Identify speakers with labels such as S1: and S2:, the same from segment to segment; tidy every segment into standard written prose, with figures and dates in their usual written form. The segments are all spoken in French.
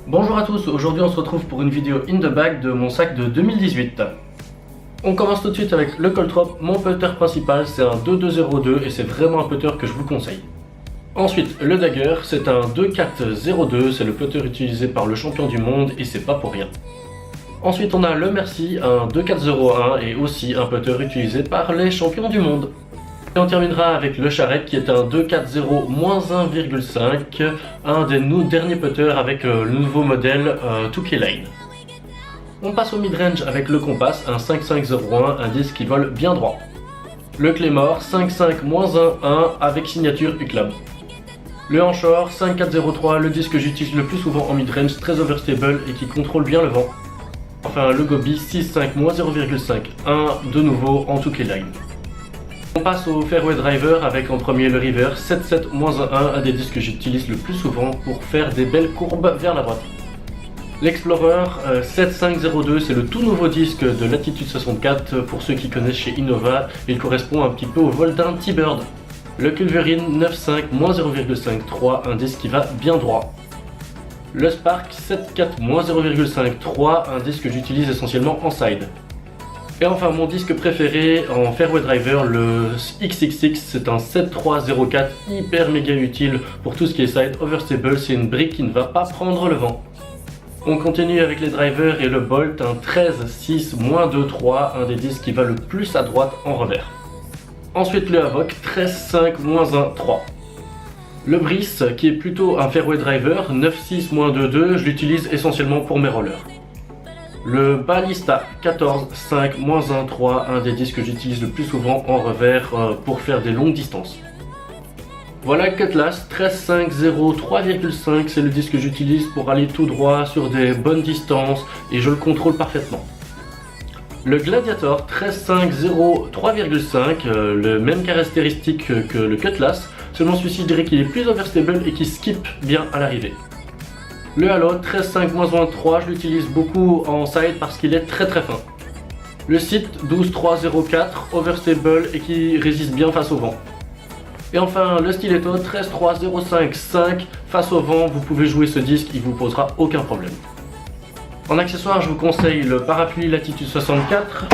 S1: Bonjour à tous, aujourd'hui on se retrouve pour une vidéo in the bag de mon sac de 2018. On commence tout de suite avec le Coltrop, mon putter principal, c'est un 2202 et c'est vraiment un putter que je vous conseille. Ensuite, le Dagger, c'est un 2402, c'est le putter utilisé par le champion du monde et c'est pas pour rien. Ensuite on a le Merci, un 2401 et aussi un putter utilisé par les champions du monde. Et on terminera avec le Charrette qui est un 240-1,5, un des derniers putters avec le nouveau modèle 2K Line. On passe au midrange avec le Compass, un 5501, un disque qui vole bien droit. Le Claymore 55-1-1 avec signature UCLAB. Le Anchor 5403, le disque que j'utilise le plus souvent en midrange, très overstable et qui contrôle bien le vent. Enfin le Gobi 65-0,5, un de nouveau en 2K Line. On passe au Fairway Driver avec en premier le River 77-1, un des disques que j'utilise le plus souvent pour faire des belles courbes vers la droite. L'Explorer 7502, c'est le tout nouveau disque de Latitude 64 pour ceux qui connaissent chez Innova, il correspond un petit peu au vol d'un T-Bird. Le Culverin 95-0,53, un disque qui va bien droit. Le Spark 74-0,53, un disque que j'utilise essentiellement en side. Et enfin mon disque préféré en Fairway Driver, le XXX, c'est un 7304 hyper méga utile pour tout ce qui est side overstable, c'est une brique qui ne va pas prendre le vent. On continue avec les drivers et le Bolt, un 13-6-2-3, un des disques qui va le plus à droite en revers. Ensuite le Havoc 13-5-1-3. Le Brice qui est plutôt un Fairway Driver 9-6-2-2, je l'utilise essentiellement pour mes rollers. Le Ballista 14-5-1-3, un des disques que j'utilise le plus souvent en revers pour faire des longues distances. Voilà le Cutlass 13-5-0-3,5, c'est le disque que j'utilise pour aller tout droit sur des bonnes distances et je le contrôle parfaitement. Le Gladiator 13-5-0-3,5, le même caractéristique que le Cutlass, seulement celui-ci je dirais qu'il est plus overstable et qui skip bien à l'arrivée. Le Halo 13-5-1-3, je l'utilise beaucoup en side parce qu'il est très fin. Le Site 12-3-0-4, overstable et qui résiste bien face au vent. Et enfin le Stiletto 13-3-0-5-5, face au vent, vous pouvez jouer ce disque, il vous posera aucun problème. En accessoire, je vous conseille le parapluie Latitude 64,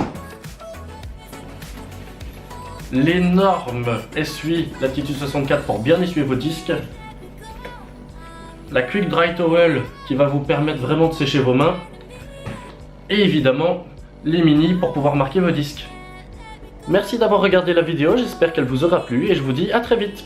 S1: l'énorme essuie Latitude 64 pour bien essuyer vos disques, la Quick Dry Towel qui va vous permettre vraiment de sécher vos mains, et évidemment les mini pour pouvoir marquer vos disques. Merci d'avoir regardé la vidéo, j'espère qu'elle vous aura plu et je vous dis à très vite.